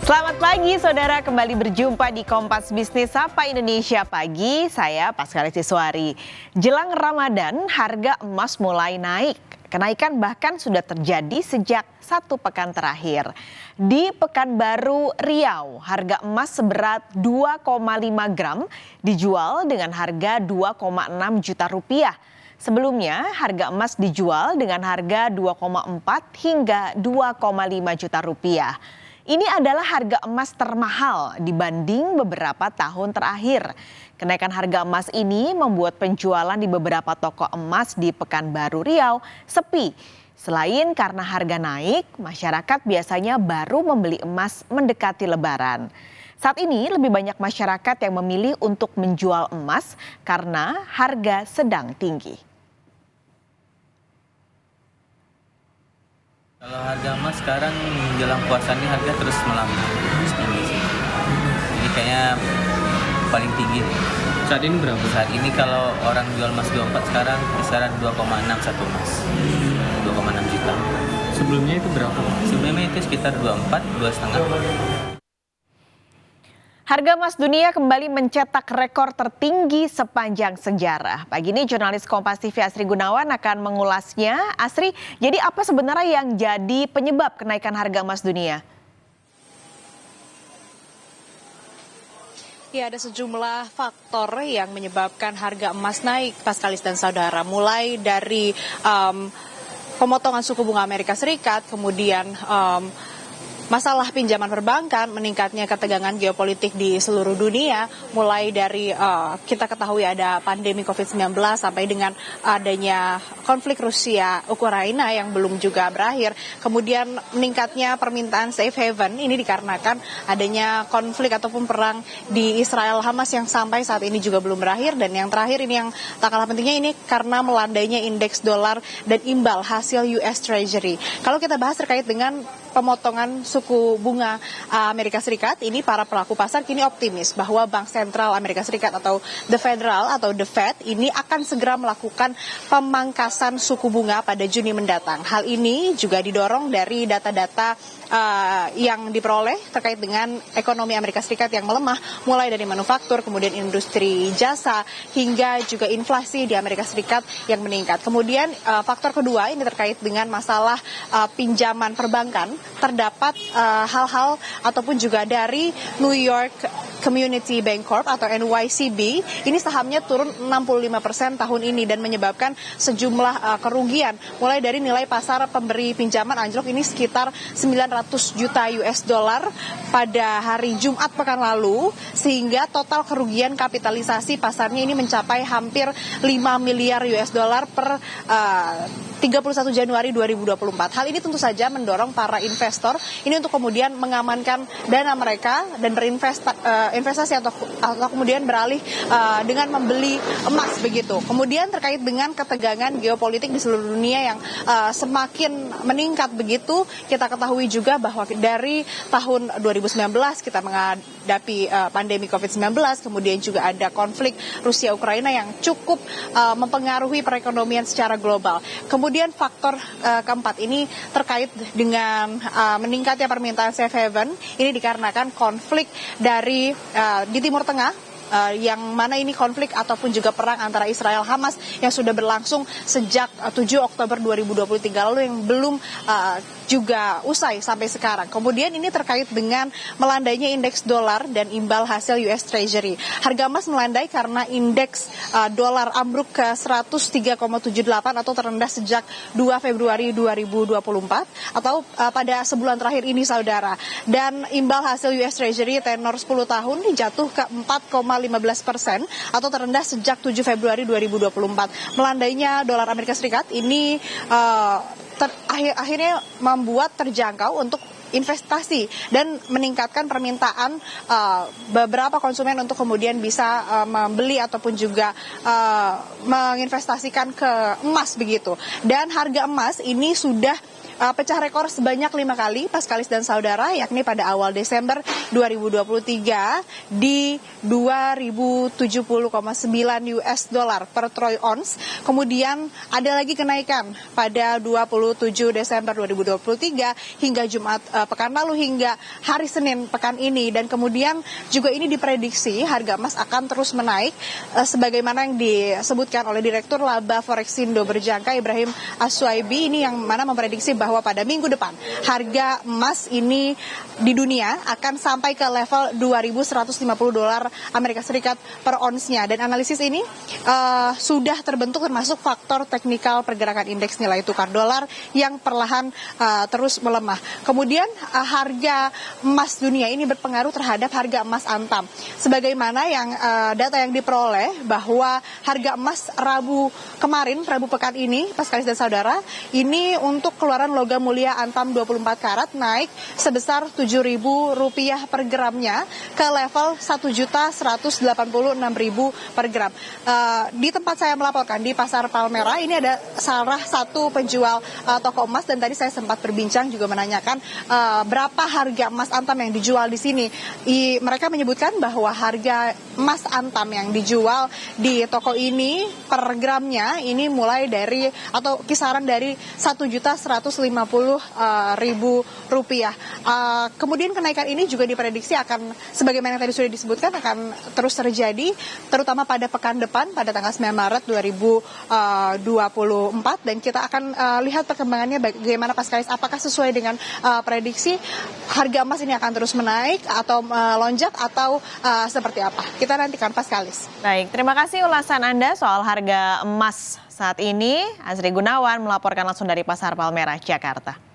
Selamat pagi saudara, kembali berjumpa di Kompas Bisnis Sapa Indonesia Pagi. Saya Paskal Siswari. Jelang Ramadan, harga emas mulai naik. Kenaikan bahkan sudah terjadi sejak 1 pekan terakhir. Di Pekanbaru, Riau, harga emas seberat 2,5 gram dijual dengan harga 2,6 juta rupiah. Sebelumnya, harga emas dijual dengan harga 2,4 hingga 2,5 juta rupiah. Ini adalah harga emas termahal dibanding beberapa tahun terakhir. Kenaikan harga emas ini membuat penjualan di beberapa toko emas di Pekanbaru Riau sepi. Selain karena harga naik, masyarakat biasanya baru membeli emas mendekati Lebaran. Saat ini lebih banyak masyarakat yang memilih untuk menjual emas karena harga sedang tinggi. Kalau harga emas sekarang menjelang puasa ini harga terus melambat, terus tinggi sih. Ini kayaknya paling tinggi. Saat ini berapa? Saat ini kalau orang jual emas 24 sekarang kisaran 2,6 satu emas. 2,6 juta. Sebelumnya itu berapa? Sebelumnya itu sekitar 24, 2,5. Harga emas dunia kembali mencetak rekor tertinggi sepanjang sejarah. Pagi ini jurnalis Kompas TV Asri Gunawan akan mengulasnya. Asri, jadi apa sebenarnya yang jadi penyebab kenaikan harga emas dunia? Ya, ada sejumlah faktor yang menyebabkan harga emas naik, Paskalis dan saudara. Mulai dari pemotongan suku bunga Amerika Serikat, kemudian masalah pinjaman perbankan, meningkatnya ketegangan geopolitik di seluruh dunia, mulai dari kita ketahui ada pandemi COVID-19 sampai dengan adanya konflik Rusia-Ukraina yang belum juga berakhir. Kemudian meningkatnya permintaan safe haven, ini dikarenakan adanya konflik ataupun perang di Israel-Hamas yang sampai saat ini juga belum berakhir. Dan yang terakhir ini yang tak kalah pentingnya, ini karena melandainya indeks dolar dan imbal hasil US Treasury. Kalau kita bahas terkait dengan pemotongan suku bunga Amerika Serikat, ini para pelaku pasar kini optimis bahwa Bank Sentral Amerika Serikat atau The Federal atau The Fed ini akan segera melakukan pemangkasan suku bunga pada Juni mendatang. Hal ini juga didorong dari data-data yang diperoleh terkait dengan ekonomi Amerika Serikat yang melemah, mulai dari manufaktur, kemudian industri jasa, hingga juga inflasi di Amerika Serikat yang meningkat. Kemudian faktor kedua ini terkait dengan masalah pinjaman perbankan. Terdapat hal-hal ataupun juga dari New York Community Bank Corp atau NYCB, ini sahamnya turun 65% tahun ini dan menyebabkan sejumlah kerugian. Mulai dari nilai pasar pemberi pinjaman anjlok ini sekitar 900 juta US dollar pada hari Jumat pekan lalu, sehingga total kerugian kapitalisasi pasarnya ini mencapai hampir 5 miliar US dollar per 31 Januari 2024. Hal ini tentu saja mendorong para investor ini untuk kemudian mengamankan dana mereka dan berinvestasi atau kemudian beralih dengan membeli emas begitu. Kemudian terkait dengan ketegangan geopolitik di seluruh dunia yang semakin meningkat begitu, kita ketahui juga bahwa dari tahun 2019 kita menghadapi pandemi COVID-19, kemudian juga ada konflik Rusia-Ukraina yang cukup mempengaruhi perekonomian secara global. Kemudian faktor keempat ini terkait dengan meningkatnya permintaan safe haven, ini dikarenakan konflik dari di Timur Tengah, yang mana ini konflik ataupun juga perang antara Israel Hamas yang sudah berlangsung sejak 7 Oktober 2023 lalu yang belum juga usai sampai sekarang. Kemudian ini terkait dengan melandainya indeks dolar dan imbal hasil US Treasury. Harga emas melandai karena indeks dolar ambruk ke 103,78 atau terendah sejak 2 Februari 2024 atau pada sebulan terakhir ini saudara. Dan imbal hasil US Treasury tenor 10 tahun dijatuh ke 4,15% atau terendah sejak 7 Februari 2024. Melandainya dolar Amerika Serikat ini akhirnya membuat terjangkau untuk investasi dan meningkatkan permintaan beberapa konsumen untuk kemudian bisa membeli ataupun juga menginvestasikan ke emas begitu. Dan harga emas ini sudah pecah rekor sebanyak 5 kali Paskalis dan saudara, yakni pada awal Desember 2023 di 2070,9 US dollar per troy ounce. Kemudian ada lagi kenaikan pada 27 Desember 2023 hingga Jumat pekan lalu hingga hari Senin pekan ini, dan kemudian juga ini diprediksi harga emas akan terus menaik sebagaimana yang disebutkan oleh Direktur Laba Forexindo Berjangka Ibrahim Aswaibi ini, yang mana memprediksi bahwa pada minggu depan harga emas ini di dunia akan sampai ke level 2.150 dolar Amerika Serikat per onsnya, dan analisis ini sudah terbentuk termasuk faktor teknikal pergerakan indeks nilai tukar dolar yang perlahan terus melemah. Kemudian harga emas dunia ini berpengaruh terhadap harga emas antam, sebagaimana yang data yang diperoleh bahwa harga emas Rabu pekan ini, Paskalis dan saudara, ini untuk keluaran logam mulia antam 24 karat naik sebesar Rp7.000 per gramnya ke level Rp1.186.000 per gram. Di tempat saya melaporkan di Pasar Palmerah ini ada salah satu penjual toko emas, dan tadi saya sempat berbincang juga menanyakan berapa harga emas antam yang dijual di sini. Mereka menyebutkan bahwa harga emas antam yang dijual di toko ini per gramnya ini mulai dari atau kisaran dari Rp1.150.000. Kemudian kenaikan ini juga diprediksi akan, sebagaimana yang tadi sudah disebutkan, akan terus terjadi terutama pada pekan depan pada tanggal 9 Maret 2024, dan kita akan lihat perkembangannya bagaimana Paskalis, apakah sesuai dengan prediksi harga emas ini akan terus menaik atau melonjak atau seperti apa. Kita nantikan Paskalis. Baik, terima kasih ulasan Anda soal harga emas saat ini. Azri Gunawan melaporkan langsung dari Pasar Palmerah, Jakarta.